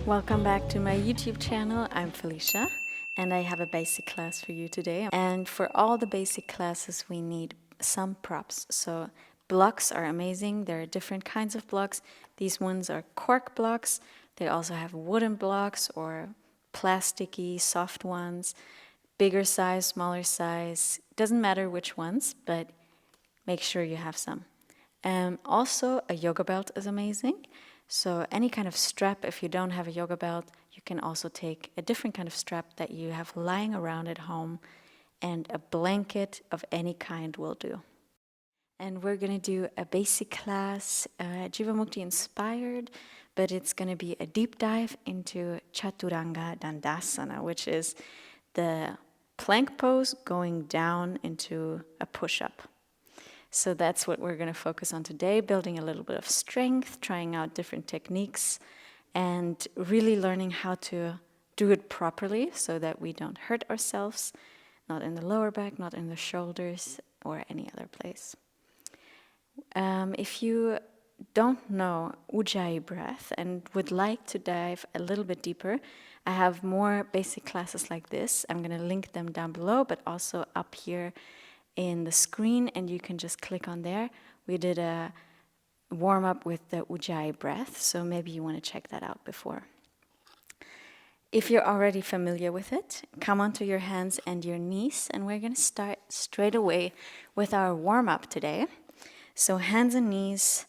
Welcome back to my YouTube channel. I'm Felicia and I have a basic class for you today. And for all the basic classes we need some props. So blocks are amazing. There are different kinds of blocks. These ones are cork blocks. They also have wooden blocks or plasticky, soft ones, bigger size, smaller size. Doesn't matter which ones, but make sure you have some. Also, a yoga belt is amazing. So any kind of strap, if you don't have a yoga belt, you can also take a different kind of strap that you have lying around at home, and a blanket of any kind will do. And we're going to do a basic class, Jivamukti-inspired, but it's going to be a deep dive into Chaturanga Dandasana, which is the plank pose going down into a push-up. So that's what we're going to focus on today, building a little bit of strength, trying out different techniques, and really learning how to do it properly so that we don't hurt ourselves, not in the lower back, not in the shoulders, or any other place. If you don't know Ujjayi breath and would like to dive a little bit deeper, I have more basic classes like this. I'm going to link them down below, but also up here in the screen, and you can just click on there. We did a warm-up with the Ujjayi breath, so maybe you want to check that out before. If you're already familiar with it, come onto your hands and your knees, and we're going to start straight away with our warm-up today. So hands and knees,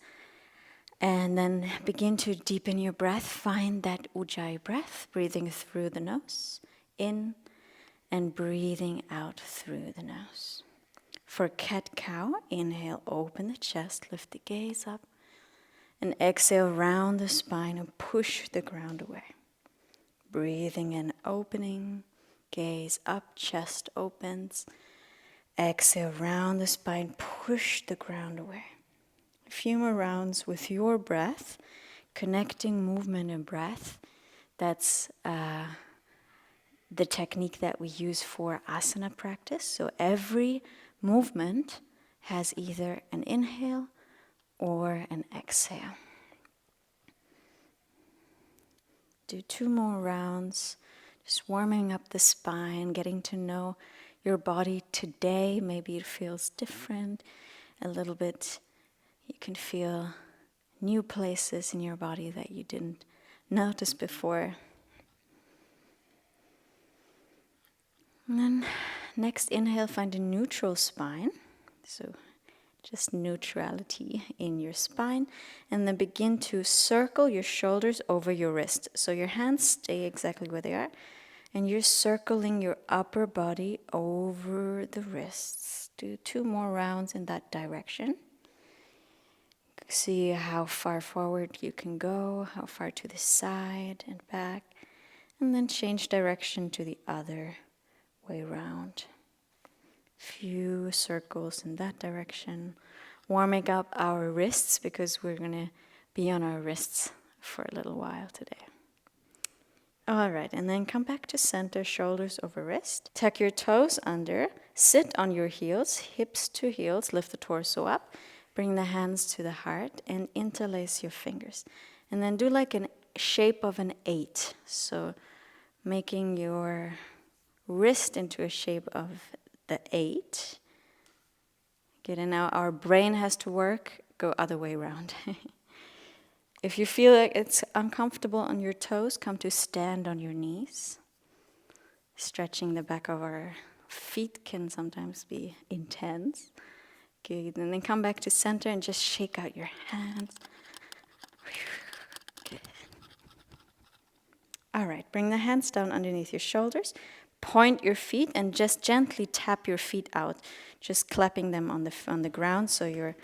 and then begin to deepen your breath. Find that Ujjayi breath, breathing through the nose, in, and breathing out through the nose. For cat-cow, inhale, open the chest, lift the gaze up, and exhale, round the spine and push the ground away. Breathing in, opening, gaze up, chest opens. Exhale, round the spine, push the ground away. A few more rounds with your breath, connecting movement and breath. That's the technique that we use for asana practice. So every movement has either an inhale or an exhale. Do 2 more rounds, just warming up the spine, getting to know your body today. Maybe it feels different a little bit. You can feel new places in your body that you didn't notice before. And then next inhale, find a neutral spine. So just neutrality in your spine. And then begin to circle your shoulders over your wrist. So your hands stay exactly where they are. And you're circling your upper body over the wrists. Do 2 more rounds in that direction. See how far forward you can go, how far to the side and back. And then change direction to the other way round. Few circles in that direction. Warming up our wrists because we're going to be on our wrists for a little while today. All right, and then come back to center, shoulders over wrist. Tuck your toes under. Sit on your heels, hips to heels. Lift the torso up. Bring the hands to the heart and interlace your fingers. And then do like a shape of an 8. So making your wrist into a shape of the 8. Good, and now our brain has to work. Go other way around. If you feel like it's uncomfortable on your toes, come to stand on your knees. Stretching the back of our feet can sometimes be intense. Good, and then come back to center and just shake out your hands. Good. All right, bring the hands down underneath your shoulders. Point your feet and just gently tap your feet out, just clapping them on the ground so your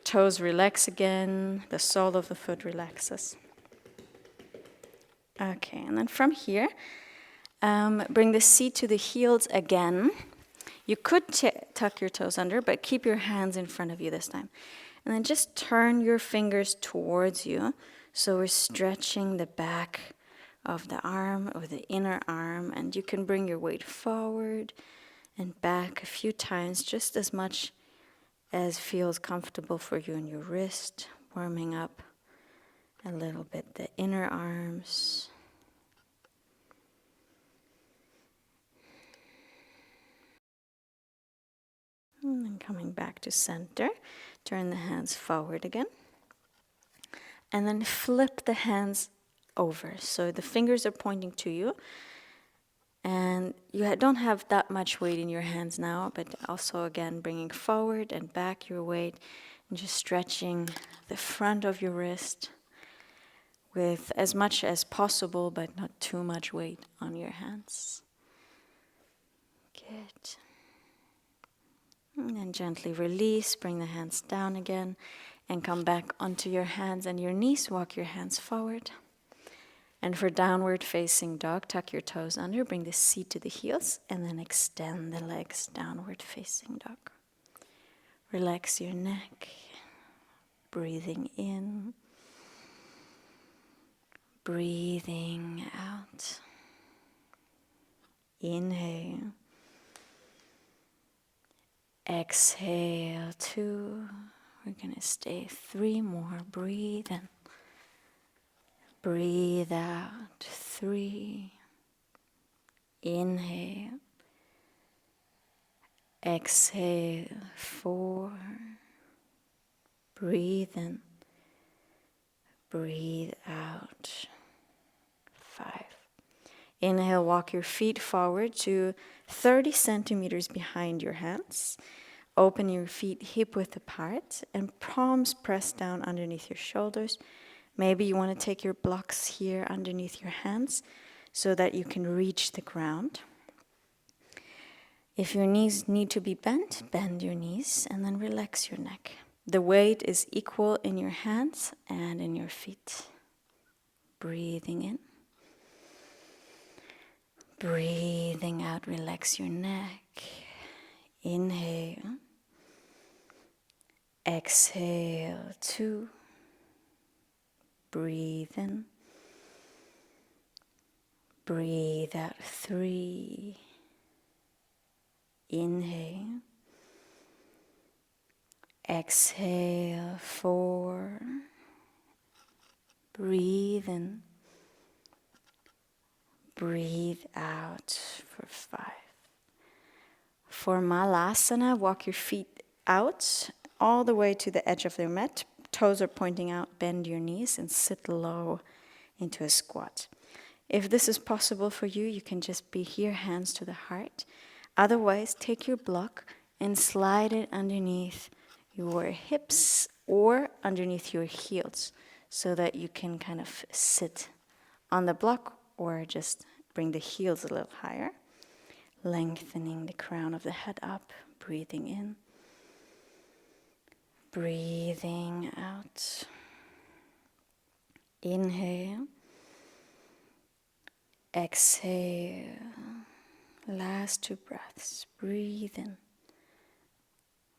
toes relax again, the sole of the foot relaxes. Okay, and then from here, bring the seat to the heels again. You could tuck your toes under, but keep your hands in front of you this time. And then just turn your fingers towards you, so we're stretching the back of the arm or the inner arm, and you can bring your weight forward and back a few times, just as much as feels comfortable for you in your wrist, warming up a little bit the inner arms. coming back to center. Turn the hands forward again. And then flip the hands over. So the fingers are pointing to you. And you don't have that much weight in your hands now, but also again bringing forward and back your weight and just stretching the front of your wrist with as much as possible, but not too much weight on your hands. Good. And then gently release, bring the hands down again, and come back onto your hands and your knees. Walk your hands forward. And for downward facing dog, tuck your toes under, bring the seat to the heels, and then extend the legs, downward facing dog. Relax your neck, breathing in, breathing out. Inhale. Exhale, 2. We're going to stay 3 more. Breathe in. Breathe out, 3. Inhale. Exhale, 4. Breathe in. Breathe out, 5. Inhale, walk your feet forward to 30 centimeters behind your hands. Open your feet hip-width apart and palms pressed down underneath your shoulders. Maybe you want to take your blocks here underneath your hands so that you can reach the ground. If your knees need to be bent, bend your knees and then relax your neck. The weight is equal in your hands and in your feet. Breathing in. Breathing out, relax your neck. Inhale. Exhale, 2. Breathe in. Breathe out, 3. Inhale. Exhale, 4. Breathe in. Breathe out for 5. For Malasana, walk your feet out all the way to the edge of the mat. Toes are pointing out, bend your knees and sit low into a squat. If this is possible for you, you can just be here, hands to the heart. Otherwise, take your block and slide it underneath your hips or underneath your heels so that you can kind of sit on the block or just bring the heels a little higher. Lengthening the crown of the head up, breathing in. Breathing out. Inhale. Exhale. Last 2 breaths. Breathe in.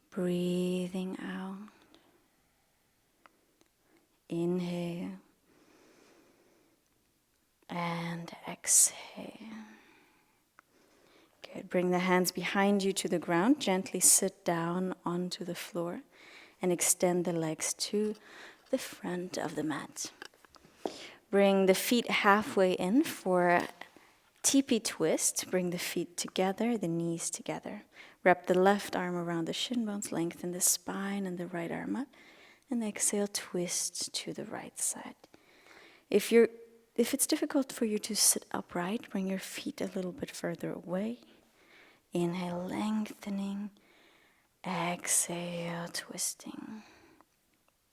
Breathing out. Inhale. And exhale. Good. Bring the hands behind you to the ground. Gently sit down onto the floor and extend the legs to the front of the mat. Bring the feet halfway in for teepee twist. Bring the feet together, the knees together. Wrap the left arm around the shin bones, lengthen the spine and the right arm up, and exhale, twist to the right side. If it's difficult for you to sit upright, bring your feet a little bit further away. Inhale, lengthening. Exhale, twisting.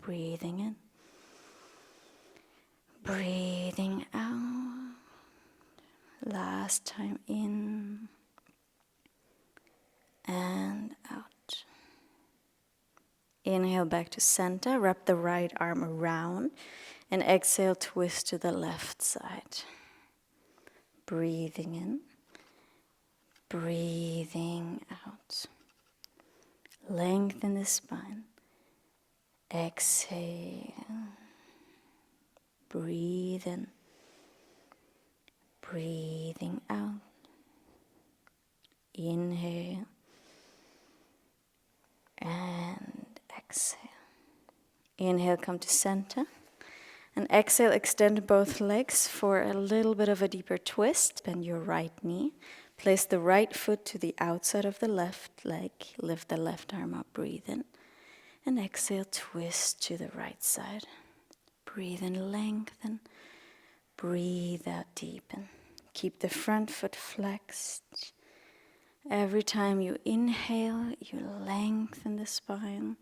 Breathing in. Breathing out. Last time in and out. Inhale back to center. Wrap the right arm around. And exhale, twist to the left side. Breathing in. Breathing out. Lengthen the spine. Exhale. Breathe in. Breathing out. Inhale. And exhale. Inhale, come to center. And exhale, extend both legs for a little bit of a deeper twist. Bend your right knee. Place the right foot to the outside of the left leg. Lift the left arm up, breathe in. And exhale, twist to the right side. Breathe in, lengthen. Breathe out, deepen. Keep the front foot flexed. Every time you inhale, you lengthen the spine.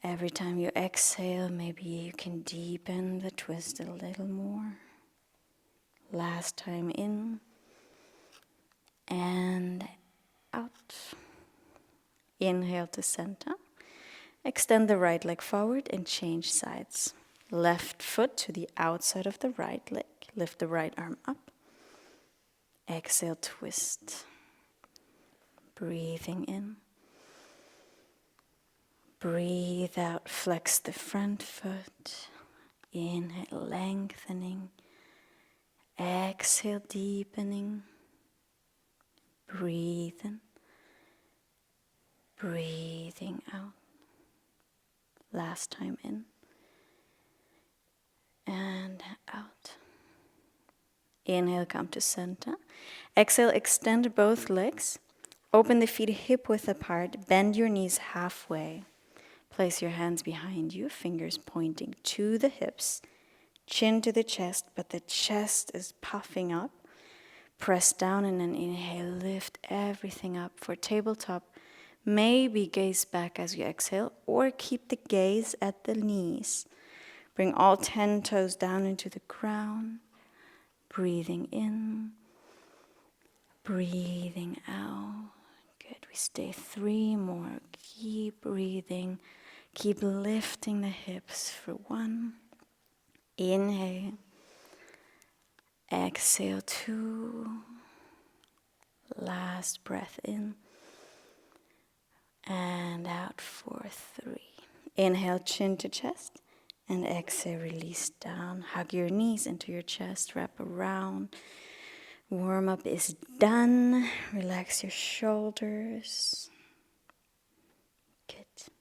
Every time you exhale, maybe you can deepen the twist a little more. Last time in and out. Inhale to center. Extend the right leg forward and change sides. Left foot to the outside of the right leg. Lift the right arm up. Exhale, twist. Breathing in. Breathe out, flex the front foot. Inhale, lengthening. Exhale, deepening. Breathe in. Breathing out. Last time in. And out. Inhale, come to center. Exhale, extend both legs. Open the feet hip-width apart. Bend your knees halfway. Place your hands behind you, fingers pointing to the hips. Chin to the chest, but the chest is puffing up. Press down and then inhale, lift everything up for tabletop. Maybe gaze back as you exhale, or keep the gaze at the knees. Bring all 10 toes down into the ground. Breathing in, breathing out. Good, we stay 3 more. Keep breathing, keep lifting the hips for 1. Inhale, exhale 2. Last breath in and out for 3. Inhale, chin to chest. And exhale, release down. Hug your knees into your chest. Wrap around. Warm up is done. Relax your shoulders. Good.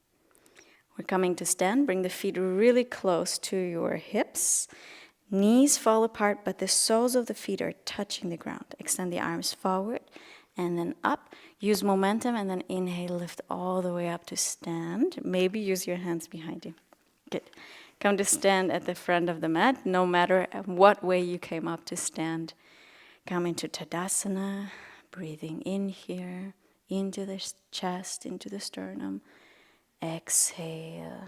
We're coming to stand. Bring the feet really close to your hips. Knees fall apart, but the soles of the feet are touching the ground. Extend the arms forward and then up. Use momentum and then inhale, lift all the way up to stand. Maybe use your hands behind you. Good. Come to stand at the front of the mat, no matter what way you came up to stand. Come into Tadasana, breathing in here, into the chest, into the sternum. Exhale,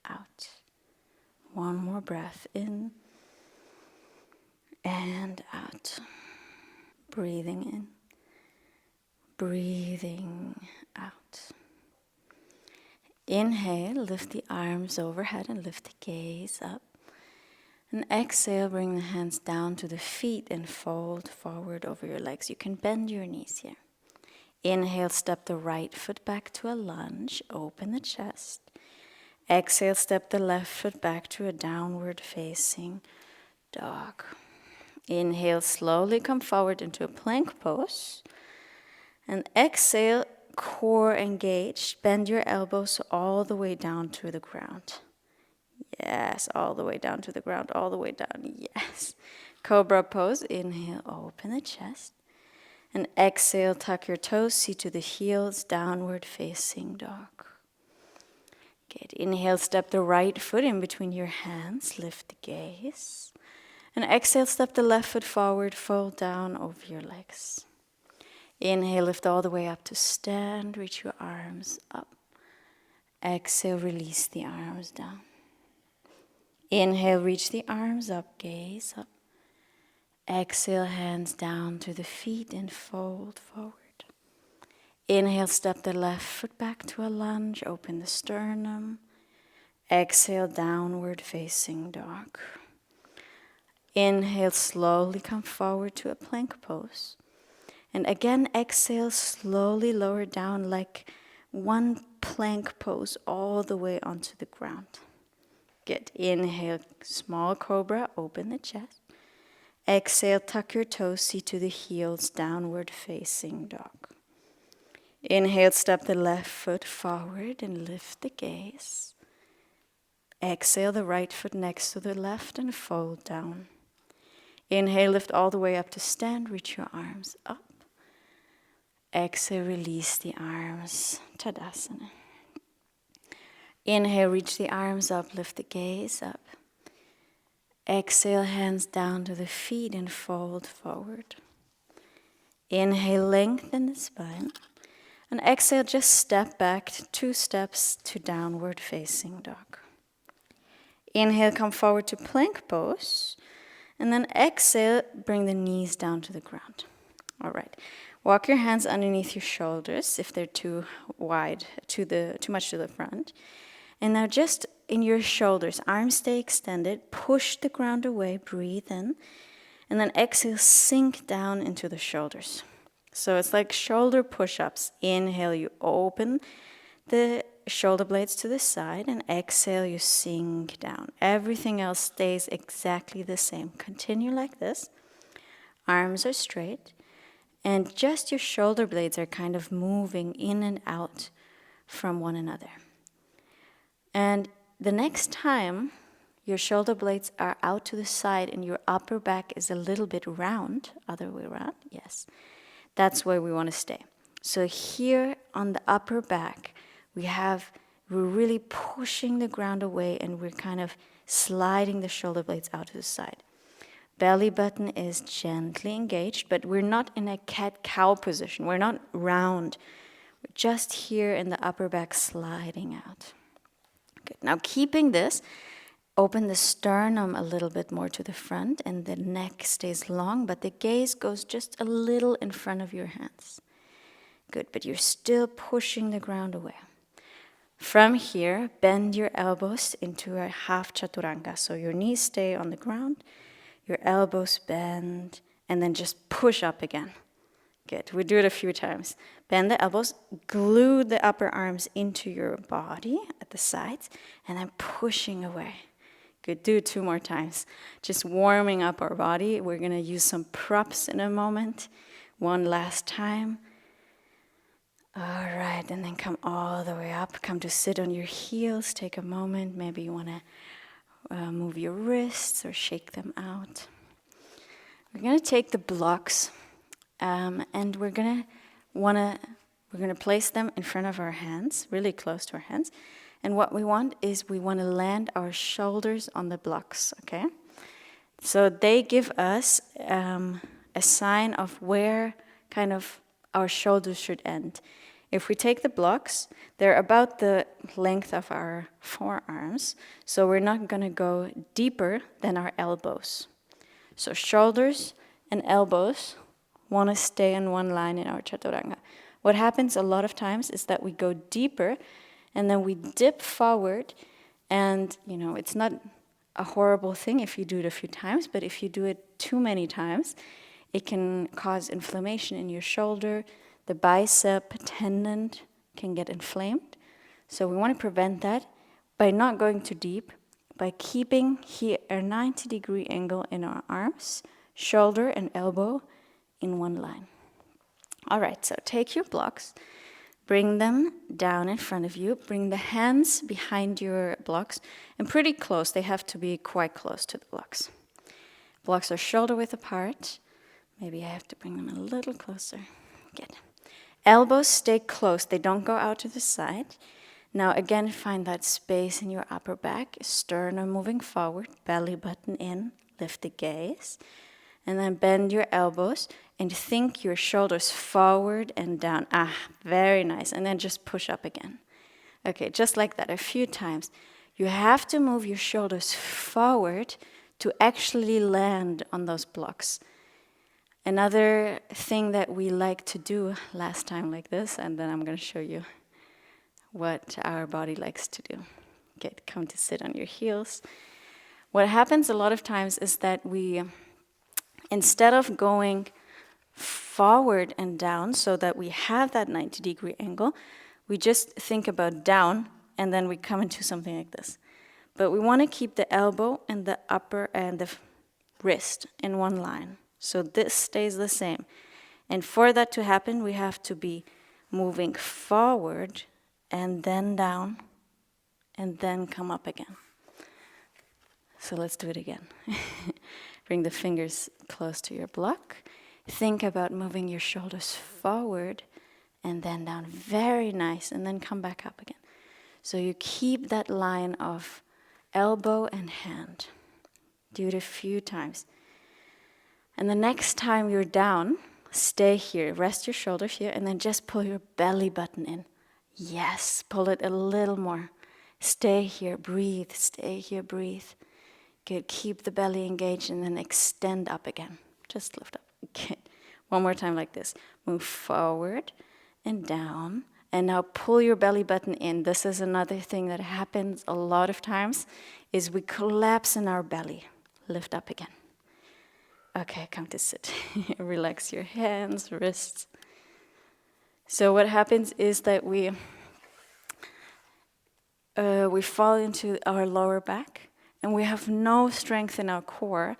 out. One more breath in and out. Breathing in, breathing out. Inhale, lift the arms overhead and lift the gaze up. And exhale, bring the hands down to the feet and fold forward over your legs. You can bend your knees here. Inhale, step the right foot back to a lunge, open the chest. Exhale, step the left foot back to a downward facing dog. Inhale, slowly come forward into a plank pose. And exhale, core engaged. Bend your elbows all the way down to the ground. Yes, all the way down to the ground, all the way down. Yes. Cobra pose. Inhale, open the chest. And exhale, tuck your toes, seat to the heels, downward facing dog. Good. Inhale, step the right foot in between your hands, lift the gaze. And exhale, step the left foot forward, fold down over your legs. Inhale, lift all the way up to stand, reach your arms up. Exhale, release the arms down. Inhale, reach the arms up, gaze up. Exhale, hands down to the feet and fold forward. Inhale, step the left foot back to a lunge, open the sternum. Exhale, downward facing dog. Inhale, slowly come forward to a plank pose. And again, exhale, slowly lower down like one plank pose all the way onto the ground. Good. Inhale, small cobra, open the chest. Exhale, tuck your toes, seat to the heels, downward facing dog. Inhale, step the left foot forward and lift the gaze. Exhale, the right foot next to the left and fold down. Inhale, lift all the way up to stand, reach your arms up. Exhale, release the arms, Tadasana. Inhale, reach the arms up, lift the gaze up. Exhale, hands down to the feet and fold forward. Inhale, lengthen the spine. And exhale, just step back 2 steps to downward facing dog. Inhale, come forward to plank pose. And then exhale, bring the knees down to the ground. All right. Walk your hands underneath your shoulders if they're too wide, too much to the front. And now just in your shoulders, arms stay extended, push the ground away, breathe in. And then exhale, sink down into the shoulders. So it's like shoulder push-ups. Inhale, you open the shoulder blades to the side, and exhale, you sink down. Everything else stays exactly the same. Continue like this. Arms are straight, and just your shoulder blades are kind of moving in and out from one another. And the next time your shoulder blades are out to the side and your upper back is a little bit round, other way around, yes, that's where we want to stay. So here on the upper back, we're really pushing the ground away, and we're kind of sliding the shoulder blades out to the side. Belly button is gently engaged, but we're not in a cat-cow position. We're not round. We're just here in the upper back sliding out. Good. Now keeping this, open the sternum a little bit more to the front, and the neck stays long, but the gaze goes just a little in front of your hands. Good, but you're still pushing the ground away. From here, bend your elbows into a half chaturanga. So your knees stay on the ground, your elbows bend, and then just push up again. Good, we do it a few times. Bend the elbows, glue the upper arms into your body at the sides, and then pushing away. Good, do it 2 more times. Just warming up our body. We're gonna use some props in a moment. 1 last time. All right, and then come all the way up. Come to sit on your heels. Take a moment. Maybe you want to move your wrists or shake them out. We're going to take the blocks, and we're going to place them in front of our hands, really close to our hands. And what we want to land our shoulders on the blocks, okay? So they give us a sign of where kind of our shoulders should end. If we take the blocks, they're about the length of our forearms, so we're not going to go deeper than our elbows. So shoulders and elbows want to stay in one line in our chaturanga. What happens a lot of times is that we go deeper, and then we dip forward, and it's not a horrible thing if you do it a few times, but if you do it too many times, it can cause inflammation in your shoulder. The bicep tendon can get inflamed. So we want to prevent that by not going too deep, by keeping here a 90-degree angle in our arms, shoulder and elbow in one line. All right, so take your blocks, bring them down in front of you, bring the hands behind your blocks, and pretty close. They have to be quite close to the blocks. Blocks are shoulder width apart. Maybe I have to bring them a little closer. Good. Elbows stay close. They don't go out to the side. Now again, find that space in your upper back. Sternum moving forward, belly button in, lift the gaze. And then bend your elbows and think your shoulders forward and down. Very nice. And then just push up again. Okay, just like that, a few times. You have to move your shoulders forward to actually land on those blocks. Another thing that we like to do last time like this, and then I'm going to show you what our body likes to do. Okay, come to sit on your heels. What happens a lot of times is that we, instead of going forward and down so that we have that 90-degree angle, we just think about down, and then we come into something like this. But we want to keep the elbow and the upper and the wrist in one line. So this stays the same. And for that to happen, we have to be moving forward and then down and then come up again. So let's do it again. Bring the fingers close to your block. Think about moving your shoulders forward and then down. Very nice. And then come back up again. So you keep that line of elbow and hand. Do it a few times. And the next time you're down, stay here. Rest your shoulders here, and then just pull your belly button in. Yes, pull it a little more. Stay here, breathe. Stay here, breathe. Good. Keep the belly engaged, and then extend up again. Just lift up. Good. One more time like this. Move forward and down. And now pull your belly button in. This is another thing that happens a lot of times, is we collapse in our belly. Lift up again. Okay, come to sit. Relax your hands, wrists. So what happens is that we fall into our lower back, and we have no strength in our core.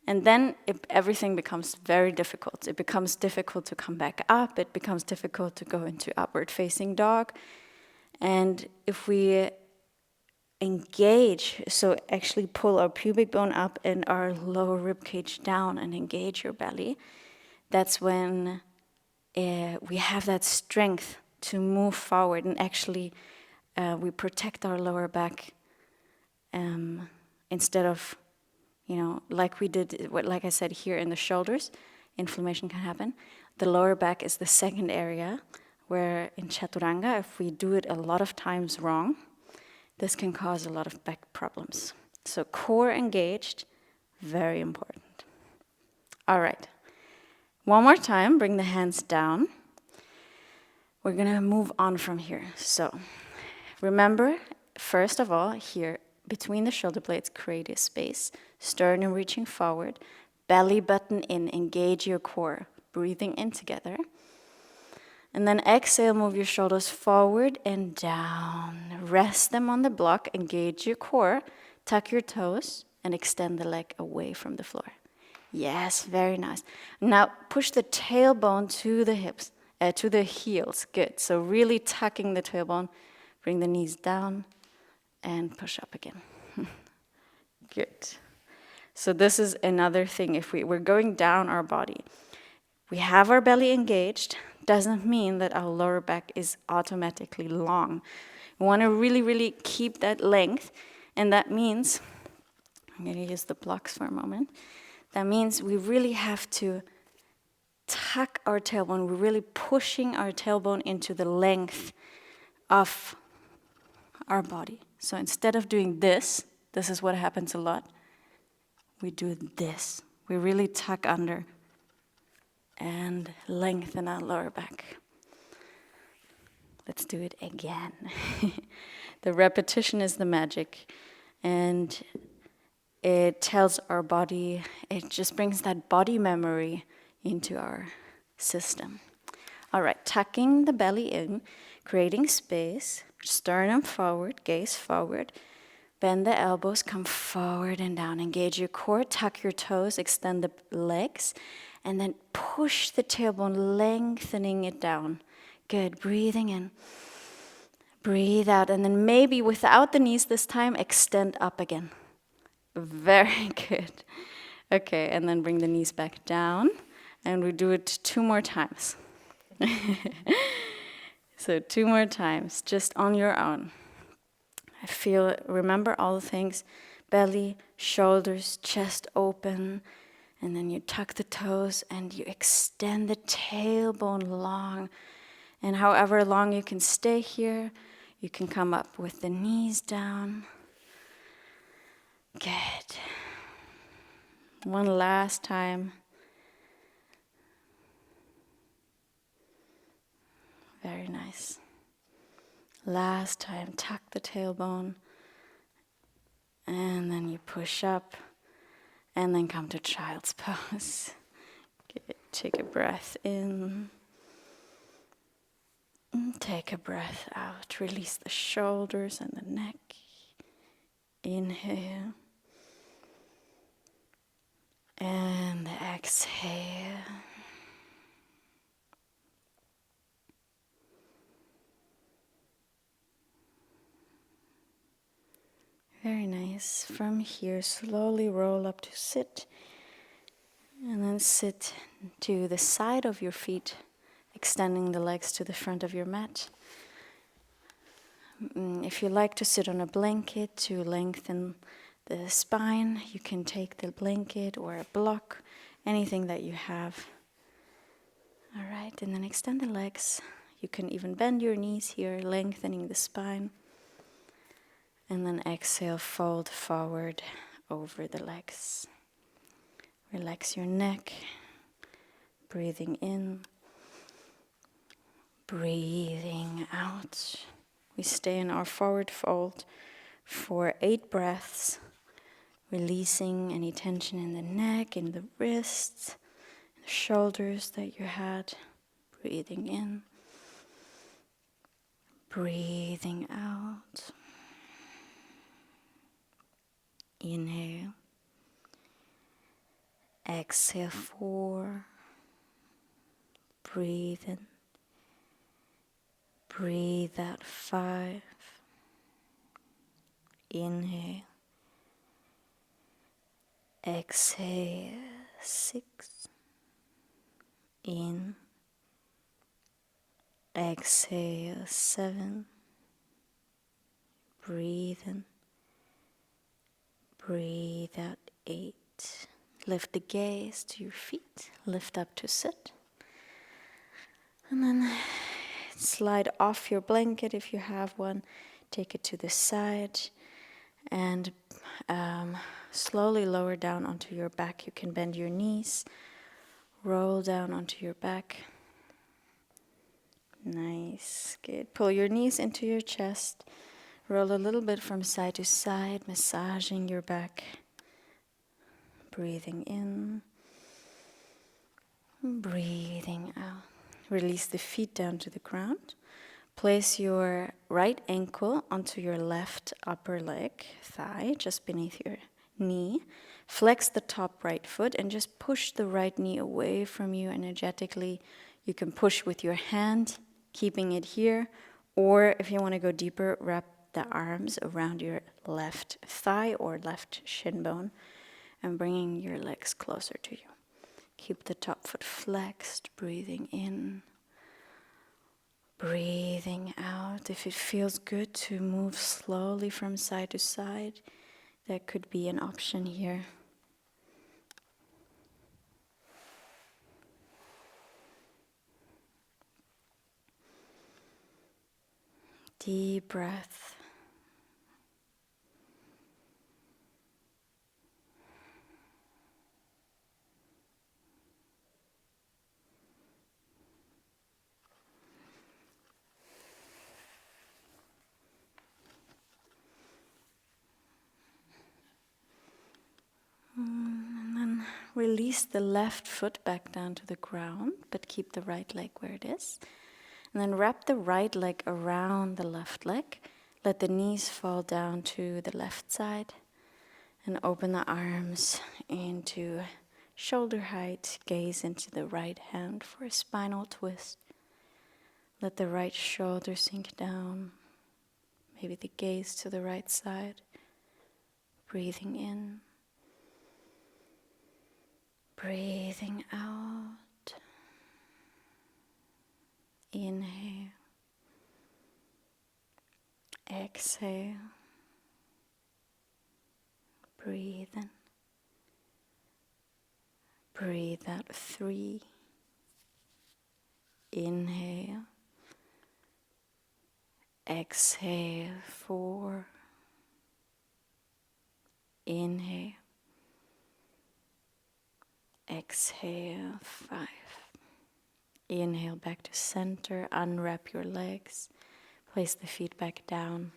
And then everything becomes very difficult. It becomes difficult to come back up. It becomes difficult to go into upward facing dog. And if we engage, so actually pull our pubic bone up and our lower rib cage down and engage your belly, that's when we have that strength to move forward, and actually we protect our lower back instead of, like we did, like I said here in the shoulders, inflammation can happen. The lower back is the second area where in Chaturanga, if we do it a lot of times wrong, this can cause a lot of back problems. So core engaged, very important. All right. One more time, bring the hands down. We're going to move on from here. So remember, first of all, here between the shoulder blades, create a space. Sternum reaching forward. Belly button in, engage your core. Breathing in together. And then exhale, move your shoulders forward and down. Rest them on the block, engage your core, tuck your toes, and extend the leg away from the floor. Yes, very nice. Now push the tailbone to the hips, to the heels. Good. So really tucking the tailbone. Bring the knees down and push up again. Good. So this is another thing. If we're going down our body, we have our belly engaged. Doesn't mean that our lower back is automatically long. We want to really, really keep that length. And that means, I'm going to use the blocks for a moment. That means we really have to tuck our tailbone. We're really pushing our tailbone into the length of our body. So instead of doing this is what happens a lot. We do this. We really tuck under and lengthen our lower back. Let's do it again. The repetition is the magic, and it tells our body, it just brings that body memory into our system. All right, tucking the belly in, creating space, sternum forward, gaze forward, bend the elbows, come forward and down, engage your core, tuck your toes, extend the legs, and then push the tailbone, lengthening it down. Good, breathing in. Breathe out, and then maybe without the knees this time, extend up again. Very good. Okay, and then bring the knees back down, and we do it 2 more times. So 2 more times, just on your own. Remember all the things, belly, shoulders, chest open, and then you tuck the toes and you extend the tailbone long. And however long you can stay here, you can come up with the knees down. Good. One last time. Very nice. Last time, tuck the tailbone. And then you push up. And then come to child's pose. Good. Take a breath in. Take a breath out. Release the shoulders and the neck. Inhale. And exhale. Very nice. From here, slowly roll up to sit. And then sit to the side of your feet extending the legs to the front of your mat. If you like to sit on a blanket to lengthen the spine, you can take the blanket or a block, anything that you have. All right, and then extend the legs. You can even bend your knees here, lengthening the spine. And then exhale, fold forward over the legs. Relax your neck, breathing in, breathing out. We stay in our forward fold for 8 breaths, releasing any tension in the neck, in the wrists, the shoulders that you had. Breathing in, breathing out. Inhale. Exhale 4. Breathe in. Breathe out 5. Inhale. Exhale 6. In. Exhale 7. Breathe in. Breathe out 8. Lift the gaze to your feet. Lift up to sit. And then slide off your blanket if you have one. Take it to the side. And slowly lower down onto your back. You can bend your knees. Roll down onto your back. Nice. Good. Pull your knees into your chest. Roll a little bit from side to side, massaging your back. Breathing in. Breathing out. Release the feet down to the ground. Place your right ankle onto your left upper leg, thigh, just beneath your knee. Flex the top right foot and just push the right knee away from you energetically. You can push with your hand, keeping it here, or if you want to go deeper, wrap the arms around your left thigh or left shin bone and bringing your legs closer to you. Keep the top foot flexed, breathing in, breathing out. If it feels good to move slowly from side to side, that could be an option here. Deep breath. And then release the left foot back down to the ground, but keep the right leg where it is. And then wrap the right leg around the left leg. Let the knees fall down to the left side. And open the arms into shoulder height. Gaze into the right hand for a spinal twist. Let the right shoulder sink down. Maybe the gaze to the right side. Breathing in. Breathing out. Inhale. Exhale. Breathe in. Breathe out 3. Inhale. Exhale 4. Inhale. Exhale 5. Inhale back to center. Unwrap your legs. Place the feet back down.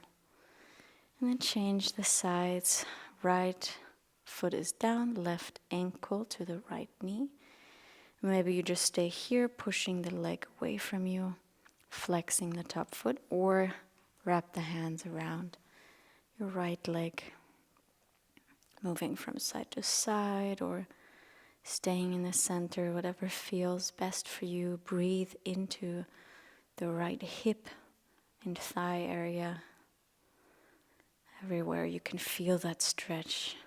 And then change the sides. Right foot is down. Left ankle to the right knee. Maybe you just stay here, pushing the leg away from you. Flexing the top foot. Or wrap the hands around your right leg. Moving from side to side or staying in the center, whatever feels best for you. Breathe into the right hip and thigh area. Everywhere you can feel that stretch.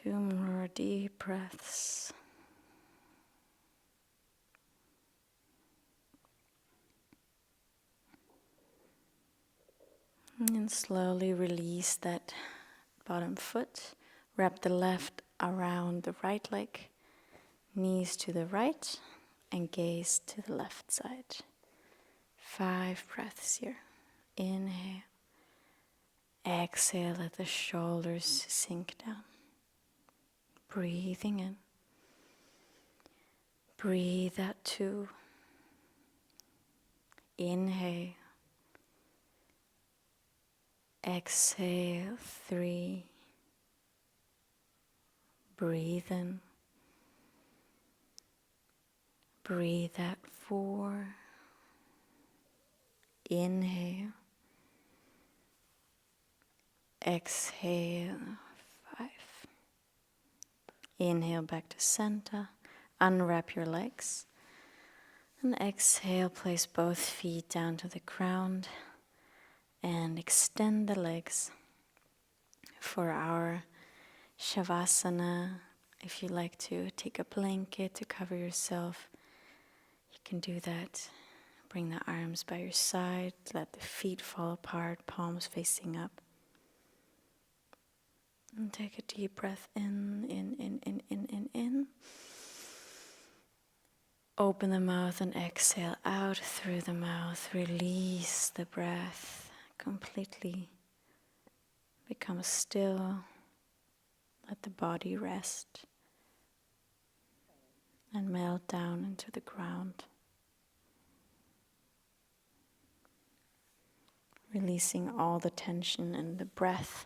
2 more deep breaths. And slowly release that bottom foot. Wrap the left around the right leg. Knees to the right and gaze to the left side. 5 breaths here. Inhale. Exhale, let the shoulders sink down. Breathing in. Breathe out 2. Inhale. Exhale 3. Breathe in. Breathe out 4. Inhale. Exhale 5. Inhale back to center. Unwrap your legs. And exhale, place both feet down to the ground. And extend the legs for our Shavasana. If you like to take a blanket to cover yourself, you can do that. Bring the arms by your side, let the feet fall apart, palms facing up. And take a deep breath in. Open the mouth and exhale out through the mouth. Release the breath completely. Become still. Let the body rest. And melt down into the ground. Releasing all the tension in the breath.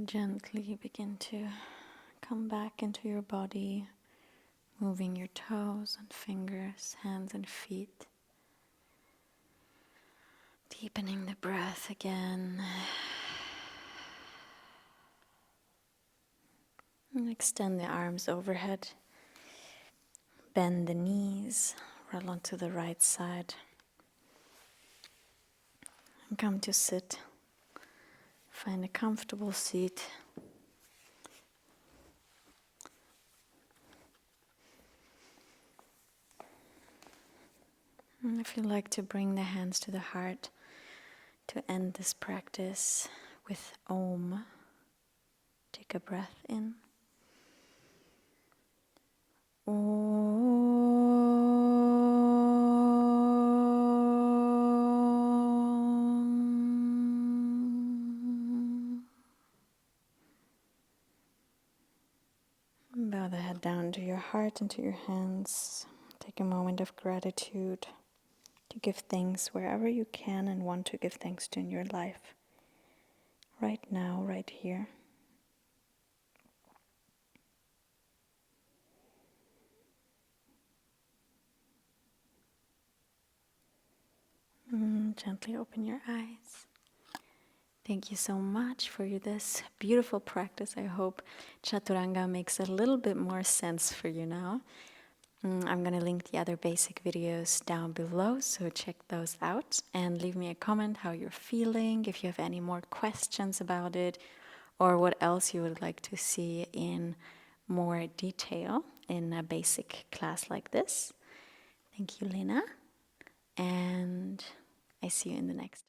gently begin to come back into your body, moving your toes and fingers, hands and feet. Deepening the breath again. And extend the arms overhead. Bend the knees, roll onto the right side. And come to sit. Find a comfortable seat. And if you like to bring the hands to the heart, to end this practice with Om, take a breath in. Om. Bow the head down to your heart and to your hands. Take a moment of gratitude to give thanks wherever you can and want to give thanks to in your life. Right now, right here. Gently open your eyes. Thank you so much for this beautiful practice. I hope Chaturanga makes a little bit more sense for you now. I'm going to link the other basic videos down below, so check those out and leave me a comment how you're feeling, if you have any more questions about it, or what else you would like to see in more detail in a basic class like this. Thank you, Lena, and I see you in the next.